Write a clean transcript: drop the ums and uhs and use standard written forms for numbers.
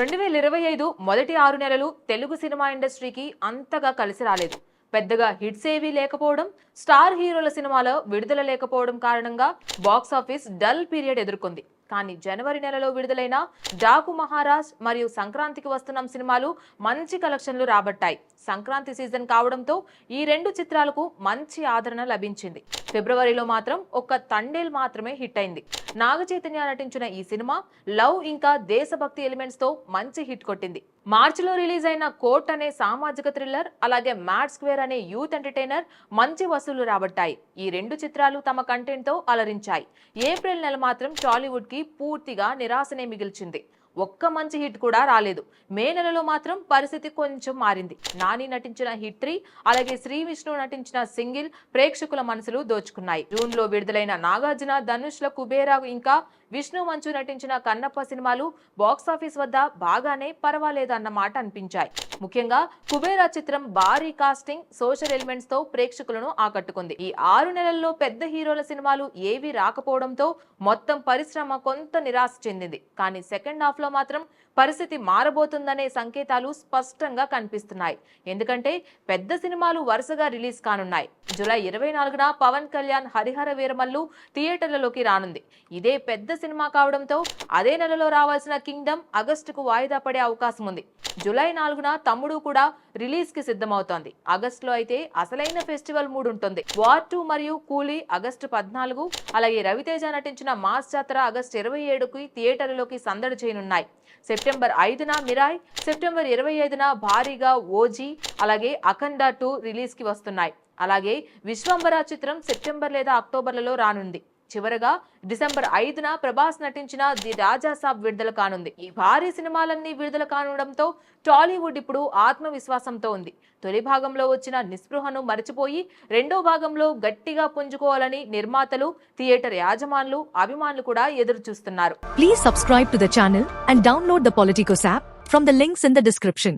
2025 మొదటి 6 నెలలు తెలుగు సినిమా ఇండస్ట్రీకి అంతగా కలిసి రాలేదు. పెద్దగా హిట్స్ ఏవీ లేకపోవడం, స్టార్ హీరోల సినిమాలో విడుదల లేకపోవడం కారణంగా బాక్సాఫీస్ డల్ పీరియడ్ ఎదుర్కొంది. కానీ జనవరి నెలలో విడుదలైన డాకు మహారాజ్ మరియు సంక్రాంతికి వస్తున్నాం సినిమాలు మంచి కలెక్షన్లు రాబట్టాయి. సంక్రాంతి సీజన్ కావడంతో ఈ రెండు చిత్రాలకు మంచి ఆదరణ లభించింది. ఫిబ్రవరిలో మాత్రం ఒక్క తండేల్ మాత్రమే హిట్ అయింది. నాగ చైతన్య నటించిన ఈ సినిమా లవ్ ఇంకా దేశభక్తి ఎలిమెంట్స్ తో మంచి హిట్ కొట్టింది. మార్చిలో రిలీజ్ అయిన కోర్ట్ అనే సామాజిక థ్రిల్లర్, అలాగే మ్యాడ్ స్క్వేర్ అనే యూత్ ఎంటర్టైనర్ మంచి వసూలు రాబట్టాయి. ఈ రెండు చిత్రాలు తమ కంటెంట్ తో అలరించాయి. ఏప్రిల్ నెల మాత్రం టాలీవుడ్ కి పూర్తిగా నిరాశనే మిగిల్చింది. ఒక్క మంచి హిట్ కూడా రాలేదు. మే నెలలో మాత్రం పరిస్థితి కొంచెం మారింది. నాని నటించిన హిట్ 3, అలాగే శ్రీ విష్ణు నటించిన సింగిల్ ప్రేక్షకుల మనసులు దోచుకున్నాయి. జూన్ లో విడుదలైన నాగార్జున, ధనుష్ల కుబేరా ఇంకా విష్ణు మంచు నటించిన కన్నప్ప సినిమాలు బాక్సాఫీస్ వద్ద బాగానే పర్వాలేదు అన్న మాట అనిపించాయి. ముఖ్యంగా కుబేరా చిత్రం భారీ కాస్టింగ్, సోషల్ ఎలిమెంట్స్ తో ప్రేక్షకులను ఆకట్టుకుంది. ఈ 6 నెలల్లో పెద్ద హీరోల సినిమాలు ఏవీ రాకపోవడంతో మొత్తం పరిశ్రమ కొంత నిరాశ చెందింది. కానీ సెకండ్ హాఫ్ లో మాత్రం పరిస్థితి మారబోతుందనే సంకేతాలు స్పష్టంగా కనిపిస్తున్నాయి. ఎందుకంటే పెద్ద సినిమాలు వరుసగా రిలీజ్ కానున్నాయి. జూలై 24న పవన్ కళ్యాణ్ హరిహర వీరమల్లు థియేటర్లలోకి రానుంది. ఇదే పెద్ద సినిమా కావడంతో అదే నెలలో రావాల్సిన కింగ్డమ్ ఆగస్టుకు వాయిదా పడే అవకాశం ఉంది. జూలై 4న తమ్ముడు కూడా రిలీజ్ కి సిద్ధమవుతోంది. ఆగస్టులో అయితే అసలైన ఫెస్టివల్ మూడ్ ఉంటుంది. వార్ 2 మరియు కూలీ ఆగస్టు 14, అలాగే రవితేజ నటించిన మాస్ జాతర ఆగస్టు 27కి థియేటర్లలోకి సందడి చేయనున్నాయి. సెప్టెంబర్ 5న మిరాయ్, సెప్టెంబర్ 25న భారీగా ఓజీ, అలాగే అఖండ 2 రిలీజ్ కి వస్తున్నాయి. అలాగే విశ్వంబర చిత్రం సెప్టెంబర్ లేదా అక్టోబర్లలో రానుంది. చివరగా డిసెంబర్ 5న ప్రభాస్ నటించిన ది రాజా సాబ్ విడుదల కానుంది. ఈ భారీ సినిమాలన్నీ విడుదల కానుండడంతో టాలీవుడ్ ఇప్పుడు ఆత్మవిశ్వాసంతో ఉంది. తొలి భాగంలో వచ్చిన నిస్పృహను మరచిపోయి రెండో భాగంలో గట్టిగా పుంజుకోవాలని నిర్మాతలు, థియేటర్ యాజమానులు, అభిమానులు కూడా ఎదురు చూస్తున్నారు. Please subscribe to the channel and download the Politicos app from the links in the description.